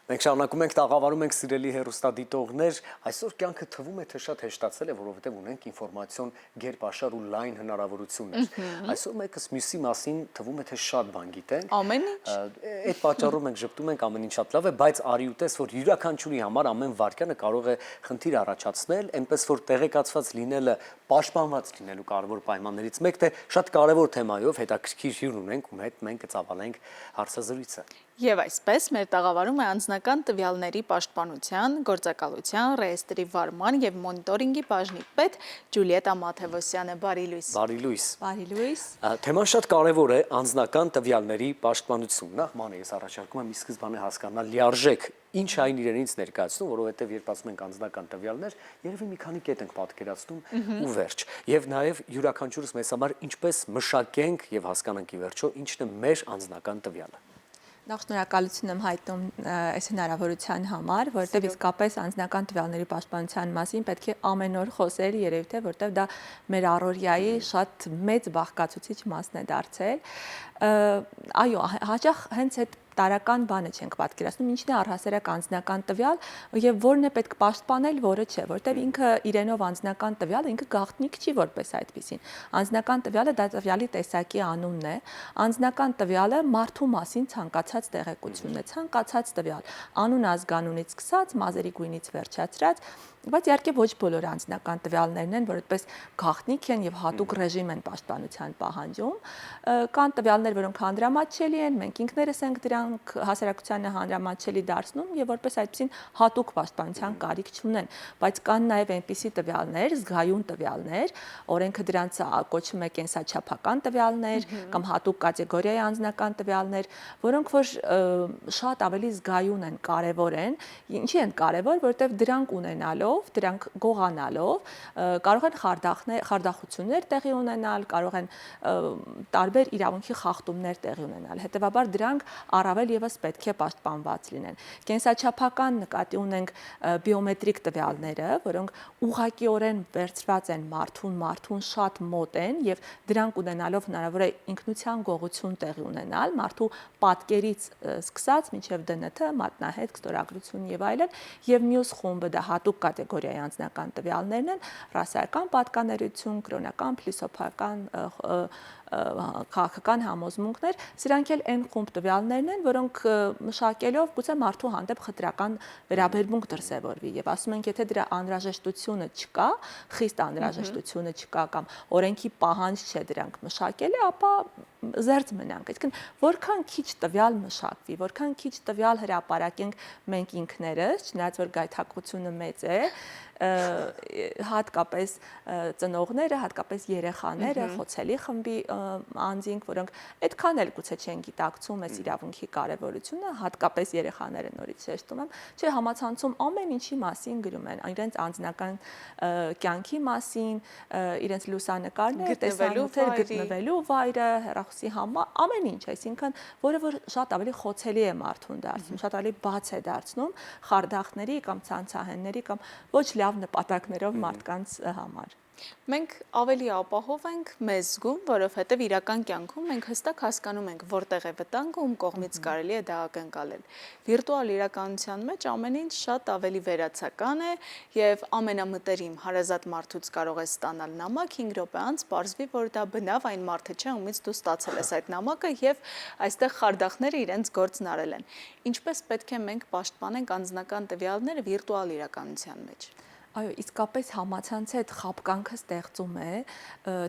Մենք շարունակում ենք տաղավարում ենք սիրելի հեռուստադիտողներ, այսօր կյանքը թվում է թե շատ հեշտացել է, որովհետև ունենք ինֆորմացիոն գերպաշար ու լայն հնարավորություններ։ Այսօր մեկս մյուսի մասին թվում է թե շատ բան գիտենք։ Ամեն ինչ։ Այդ պատճառով մենք ժպտում ենք ամեն ինչ շատ լավ է, բայց արի ու տես, որ յուրաքանչյուրի համար ամեն վարքյանը կարող է խնդիր առաջացնել, այնպես որ տեղեկացված լինելը, պաշտպանված լինելու կարևոր պայմաններից մեկն է, շատ կարևոր թեմայով հետաքրքիր հյուր ունենք, ում հետ մենք կծավալենք հարցազրույցը։ Եվ այսպես մեր տաղավարում է անձնական տվյալների պաշտպանության, գործակալության, ռեեստրի վարման և մոնիտորինգի բաժնի պետ Ջուլիետա Մաթևոսյանը, բարի լույս։ Բարի լույս։ Բարի լույս։ Թեման շատ կարևոր է անձնական տվյալների պաշտպանություն։ Նախ ման ես առաջարկում եմ ի սկզբանե հասկանալ լիարժեք ինչ այն իրենից ներկայացնում, որովհետև երբ ասում ենք անձնական տվյալներ, երևի մի քանի կետ ենք պատկերացնում ու վերջ։ Եվ նաև յուրաքանչյուրս մեզ համար ինչպես մշակենք եւ հասկանանք ի վերջո ինչն է մեր անձնական տվյալը։ Նախ շնորհակալություն եմ հայտնում այս հնարավորության համար, որտեղ իսկապես անձնական տվյալների պաշտպանության մասին պետք է ամեն օր խոսել, երևի թե որտեղ դա մեր առօրյայի շատ մեծ բաղկացուցիչ մասն է դարձել։ Այո, հաճախ հենց այդ տարական բանը չենք պատկերացնում, ինչն է առհասարակ անձնական տվյալ եւ որն է պետք պաշտպանել, որը չէ, որտեղ ինքը իրենով անձնական տվյալը ինքը գաղտնիք չի որպես այդպեսին։ Անձնական տվյալը դա տվյալի տեսակի անունն է, անձնական տվյալը մարդու մասին ցանկացած տեղեկությունն է, ցանկացած տվյալ, անուն ազգանունից սկսած, մազերի գույնից վերջացրած, բայց իհարկե ոչ բոլոր անձնական տվյալներն են, որ այդպես գաղտնիք են եւ հատուկ ռեժիմ են պաշտպանության պահանջում։ Կան տվյալներ, որոնք հանրամատչելի են, մենք ինքներս ենք դրանք հասարակությանը հանրամատչելի դարձնում եւ որպես այդպեսին հատուկ պաշտպանության կարիք չունեն, բայց կան նաեւ այնպիսի տվյալներ, զգայուն տվյալներ, օրենքը դրանց կոչում է կենսաչափական տվյալներ կամ հատուկ կատեգորիայի անձնական տվյալներ, որոնք որ շատ ավելի զգայուն են, կարեւոր են։ Ինչի են կարեւոր, որովհետեւ դրանք ունենալով, դրանք գողանալով կարող են խարդախություններ տեղի ունենալ, կարող են տարբեր իրավունքի խախտումներ տեղի ունենալ։ Հետևաբար դրանք առավել եւս պետք է պաշտպանված լինեն։ Կենսաչափական նկատի ունենք բիոմետրիկ տվյալները, որոնք ուղղակիորեն վերցված են մարդուն շատ մոտ են եւ դրանք ունենալով հնարավոր է ինքնության գողություն տեղի ունենալ, մարդու պատկերից սկսած մինչեւ ԴՆԹ, մատնահետ, ստորագրություն եւ այլն, եւ մյուս խումբը դա հատուկ կատեգորիայի անձնական տվյալներն են, ռասայական պատկանելություն, կրոնական, փիլիսոփայական, քաղաքական համոզմունքներ, սրանք էլ այն խումբ տվյալներն են, որոնք մշակելով գուցե մարդու հանդեպ խտրական վերաբերմունք դրսևորվի եւ ասում ենք, եթե դրա անհրաժեշտությունը չկա, խիստ անհրաժեշտությունը չկա կամ օրենքի պահանջ չէ դրանք մշակելը, ապա զերծ մնանք։ Այսինքն, որքան քիչ տվյալ մշակվի, որքան քիչ տվյալ հրապարակենք մենք ինքներս, չնայած որ գայթակղությունը մեծ է, հատկապես ծնողները, հատկապես երեխաները, խոցելի խմբի անձինք, որոնք այդքան էլ գուցե չեն գիտակցում այս իրավունքի կարևորությունը, հատկապես երեխաները նորից շեշտում եմ, չէ, համացանցում ամեն ինչի մասին գրում են, իրենց անձնական կյանքի մասին, իրենց լուսանկարները, տեսանյութեր գտնվելու վայրը, հեռախոսի համար, ամեն ինչ, այսինքն, որը որ շատ ավելի խոցելի է մարդուն դարձնում, շատ ավելի բաց է դարձնում խարդախների կամ ցանցահենների կամ ոչ լավ նպատակներով մարդկանց համար։ Մենք ավելի ապահով ենք մեզ զգում, որովհետև իրական կյանքում մենք հստակ հասկանում ենք, որտեղ է վտանգը, ում կողմից կարելի է դա ակնկալել։ Վիրտուալ իրականության մեջ ամեն ինչ շատ ավելի վերացական է եւ ամենամտերիմ հարազատ մարդուց կարող է ստանալ նամակ 5 րոպե անց պարզվի, որ դա բնավ այն մարդը չէ, ումից դու ստացել ես այդ նամակը եւ այստեղ խարդախները իրենց գործն արել են։ Ինչպես պետք է մենք պաշտպանենք անձնական տվյալները վիրտուալ իրականության մեջ։ Այո, իսկապես համացանցի այդ խապկանքը ստեղծում է,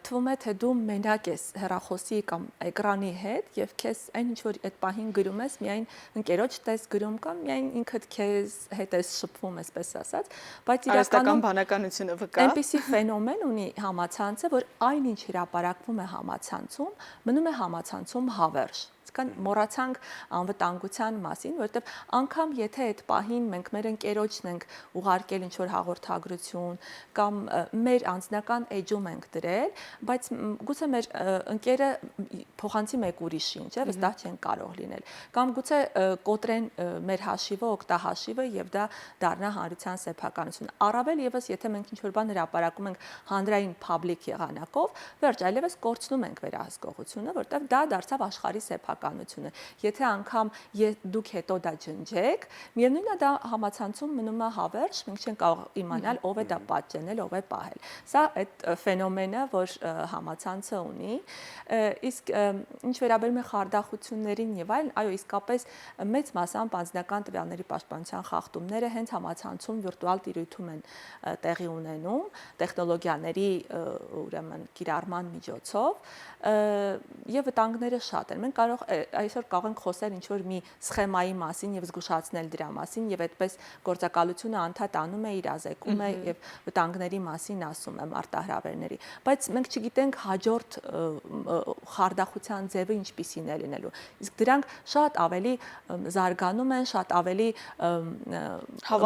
թվում է, թե դու մենակ ես հեռախոսի կամ էկրանի հետ եւ քեզ այն ինչ որ այդ պահին գրում ես, միայն ընկերոջ տես գրում կամ միայն ինքդ քեզ հետ ես շփվում, այսպես ասած, բայց իրականում բանականությունը վկա։ Այնպիսի ֆենոմեն ունի համացանցը, որ այնինչ հրապարակվում է համացանցում, մնում է համացանցում հավերժ։ Կան մոռացանք անվտանգության մասին, որովհետև անգամ եթե այդ պահին մենք մեր ընկերոջն ենք ուղարկել ինչ-որ հաղորդագրություն կամ մեր անձնական էջում ենք դրել, բայց գուցե մեր ընկերը փոխանցի մեկ ուրիշին, չէ՞, վստահ չեն կարող լինել, կամ գուցե կոտրեն մեր հաշիվը, օգտահաշիվը եւ դա դառնա հանրության սեփականություն։ Առավել եւս եթե մենք ինչ-որ բան հրապարակում ենք հանրային public եղանակով, վերջ այլևս կորցնում ենք վերահսկողությունը, որովհետև դա դարձավ աշխարհի սեփական իրականությունը։ Եթե անգամ դուք հետո դա ջնջեք, միևնույնն է դա համացանցում մնում է հավերժ, մենք չենք կարող իմանալ ով է դա պատճենել, ով է պահել։ Սա այդ ֆենոմենը, որ համացանցը ունի, իսկ ինչ վերաբերում է խարդախություններին եւ այլն, այո, իսկապես մեծ մասամբ անձնական տվյալների պաշտպանության խախտումները հենց համացանցում վիրտուալ տիրույթում են տեղի ունենում, տեխնոլոգիաների ուրեմն կիրառման միջոցով եւ վտանգները շատ են։ Մենք այսօր կարող ենք խոսել ինչ-որ մի սխեմայի մասին եւ զգուշացնել դրա մասին եւ այդպես գործակալությունը անդադ անում է, իրազեկում է եւ վտանգների մասին ասում է մարտահրավերների, բայց մենք չգիտենք հաջորդ խարդախության ձևը ինչպիսին է լինելու։ Իսկ դրանք շատ ավելի զարգանում են, շատ ավելի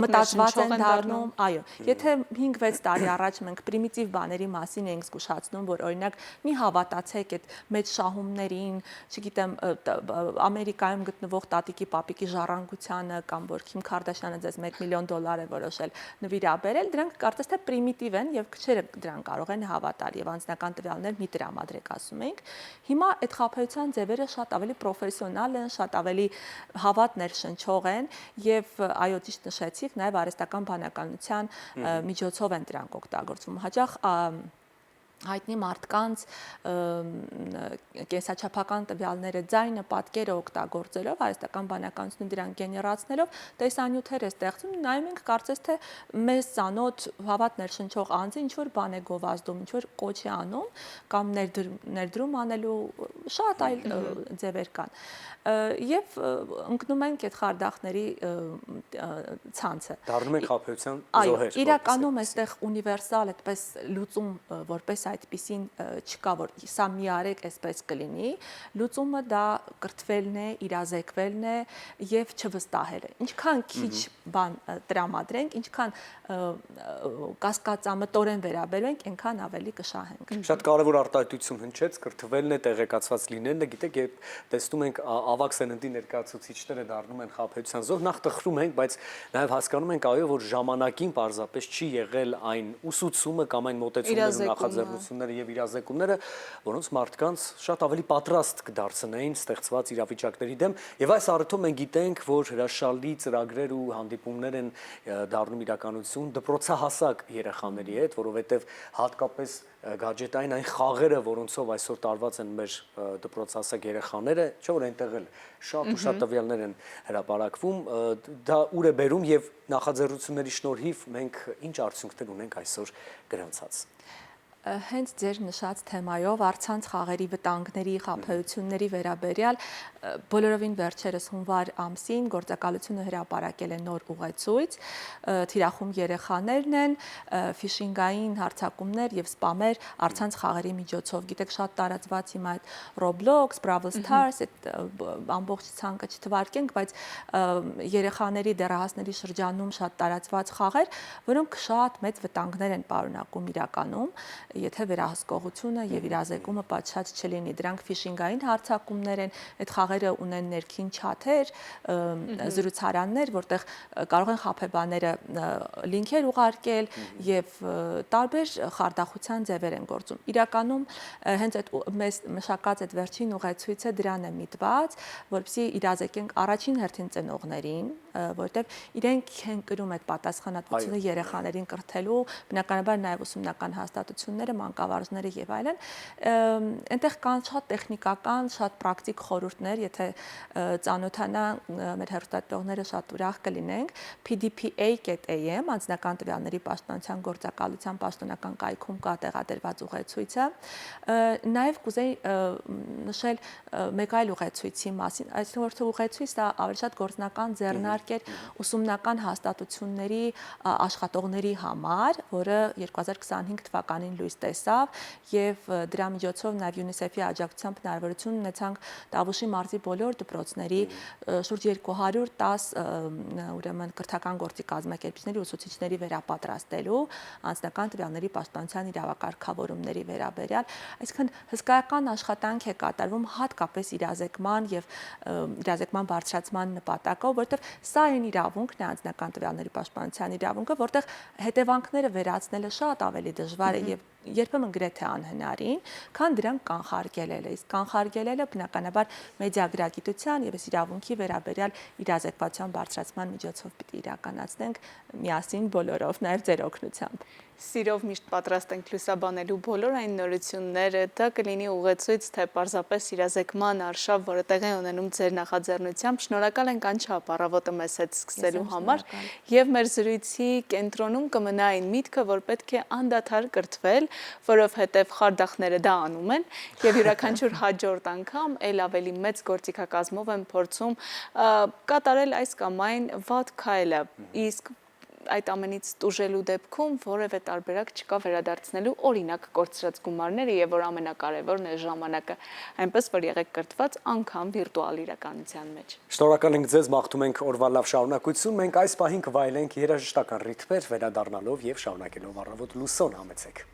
մտածված են դառնում, այո։ Եթե 5-6 տարի առաջ մենք պրիմիտիվ բաների մասին էինք զգուշացնում, որ օրինակ մի հավատացեք այդ մեծ շահումներին, չգիտեմ, Ամերիկայում գտնվող տատիկի պապիկի ժառանգությանը կամ որ Քիմ Քարդաշյանը ձեզ $1 միլիոն է որոշել նվիրաբերել, դրանք կարծես թե պրիմիտիվ են եւ քչերը դրան կարող են հավատալ եւ անձնական տվյալներ մի տրամադրեք ասում ենք։ Հիմա այդ խաբեության ձևերը շատ ավելի պրոֆեսիոնալ են, շատ ավելի հավատ ներշնչող են եւ այո, ճիշտ նշեցիք, նաեւ արհեստական բանականության միջոցով են դրանք օգտագործվում։ Հաճախ հայտնի մարդկանց կենսաչափական տվյալները, ձայնը, պատկերը օգտագործելով, արհեստական բանականությունը դրանք գեներացնելով, տեսանյութեր է ստեղծում, նայում ենք կարծես թե մեզ ծանոթ հավատ ներշնչող անձը ինչ որ բան է գովազդում, ինչ որ կոչ է անում կամ ներդրում անելու շատ այլ ձևեր կան։ Եվ ընկնում ենք այդ խարդախների ցանցը։ Դառնում ենք խաբեության զոհեր։ զոհեր։ Իրականում այստեղ ունիվերսալ այդպես լուծում որպես այդպեսին չկա, որ սա մի արեք, այսպես կլինի, լուծումը դա կրթվելն է, իրազեկվելն է եւ չվստահելը։ Ինչքան քիչ բան տրամադրենք, ինչքան կասկածամտորեն վերաբերենք, այնքան ավելի կշահենք։ Շատ կարևոր արտահայտություն հնչեց, կրթվելն է, տեղեկացված լինելն է, գիտեք, երբ տեսնում ենք ավագ սերնդի ներկայացուցիչները դառնում են խաբեության զոհ, նախ տխրում ենք, բայց նաեւ հասկանում ենք այո, որ ժամանակին պարզապես չի եղել այն ուսուցումը կամ այն մոտեցումները ու նախաձեռնությունները եւ իրազեկումները, որոնց մարդկանց շատ ավելի պատրաստ կդարձնեին ստեղծված իրավիճակների դեմ, եւ այս առիթով մենք գիտենք, որ հրաշալի ծրագրեր ու հանդիպումներ են դառնում իրականություն դպրոցահասակ երեխաների հետ, որովհետեւ հատկապես գadget-ային այն խաղերը, որոնցով այսօր տարված են մեր դպրոցահասակ երեխաները, չէ՞ որ այնտեղ էլ շատ ու շատ տվյալներ են հրապարակվում, դա ուր է բերում եւ նախաձեռնությունների շնորհիվ մենք ինչ արդյունքներ ունենք այսօր գրանցած։ Հենց ձեր նշած թեմայով առցանց խաղերի վտանգների, խաբեությունների վերաբերյալ բոլորովին վերջերս հունվար ամսին գործակալությունը հրապարակել է նոր ուղեցույց, թիրախում երեխաներն են, ֆիշինգային հարձակումներ եւ սպամեր առցանց խաղերի միջոցով։ Գիտեք, շատ տարածված հիմա այդ Roblox, Brawl Stars, այդ ամբողջ ցանկը չթվարկենք, բայց երեխաների դեռահասների շրջանում շատ տարածված խաղեր, որոնք շատ մեծ վտանգներ են պարունակում իրականում, եթե վերահսկողությունը եւ իրազեկումը պատշաճ չլինի։ Դրանք ֆիշինգային հարձակումներ են, այդ խաղերը ունեն ներքին չաթեր, զրուցարաններ, որտեղ կարող են խաբեբաները լինքեր ուղարկել եւ տարբեր խարդախության ձևեր են գործում։ Իրականում հենց այդ մեզ մշակած այդ վերջին ուղեցույցը դրան է միտված, որպեսզի իրազեկենք առաջին հերթին ծնողներին, որտեղ իրենք են կրում այդ պատասխանատվությունը երեխաներին կրթելու, բնականաբար նաեւ ուսումնական հաստատությունները, մանկավարժները եւ այլն, այնտեղ կան շատ տեխնիկական, շատ պրակտիկ խորհուրդներ, եթե ծանոթանա մեր հեռուստատիտողները շատ ուրախ կլինենք, pdpa.am անձնական տվյալների պաշտպանության գործակալության պաշտոնական կայքում կա տեղադրված ուղեցույցը, նաեւ կուզեի նշել մեկ այլ ուղեցույցի մասին, այսինքն ուղեցույցը դա ավելի շատ գործնական ձեռնարկ էր ուսումնական հաստատությունների աշխատողների համար, որը 2025 թվականին լույս տեսավ եւ դրա միջոցով նաեւ UNICEF-ի աջակցությամբ հնարավորություն ունեցանք Տավուշի մարզի բոլոր դպրոցների շուրջ 210 ուրեմն կրթական գործի կազմակերպիչների ուսուցիչների վերապատրաստելու անձնական տվյալների պաշտպանության իրավակարգավորումների վերաբերյալ, այսինքն հսկայական աշխատանք է կատարվում հատկապես իրազեկման եւ իրազեկման բարձրացման նպատակով, որտեղ սա այն իրավունքն է անձնական տվյալների պաշտպանության իրավունքը, որտեղ հետևանքները վերացնելը շատ ավելի դժվար է եւ երբեմն գրեթե անհնարին, քան դրանք կանխարգելելը։ Իսկ կանխարգելելը բնականաբար մեդիագրագիտության եւ իրավունքի վերաբերյալ իրազեկվածության բարձրացման միջոցով պիտի իրականացնենք միասին բոլորով, նաեւ ձեր օգնությամբ։ Սիրով միշտ պատրաստ ենք լուսաբանելու բոլոր այն նորությունները, դա կլինի ուղեցույց, թե պարզապես իրազեկման արշավ, որը տեղի ունենում ձեր նախաձեռնությամբ։ Շնորհակալ ենք անչափ առավոտը մեզ հետ սկսելու համար եւ մեր զրույցի կենտրոնում կմնա այն միտքը, որ պետք է անդադար կրթվել, որովհետեւ խարդախները դա անում են եւ յուրաքանչյուր հաջորդ անգամ ել ավելի մեծ գործիքակազմով են փորձում կատարել այս կամ այն վատ քայլը։ Իսկ այդ ամենից տուժելու դեպքում որևէ տարբերակ չկա վերադարձնելու, օրինակ կորցրած գումարները եւ որ ամենակարևորն է ժամանակը, այնպես որ եղեք կրթված անգամ վիրտուալ իրականության մեջ։ Շնորհակալ ենք ձեզ, մաղթում ենք օրվա լավ շարունակություն։ Մենք այս պահին կվայելենք երաժշտական ռիթմեր, վերադառնալով եւ շարունակելով առավոտ լուսոն համեցեք։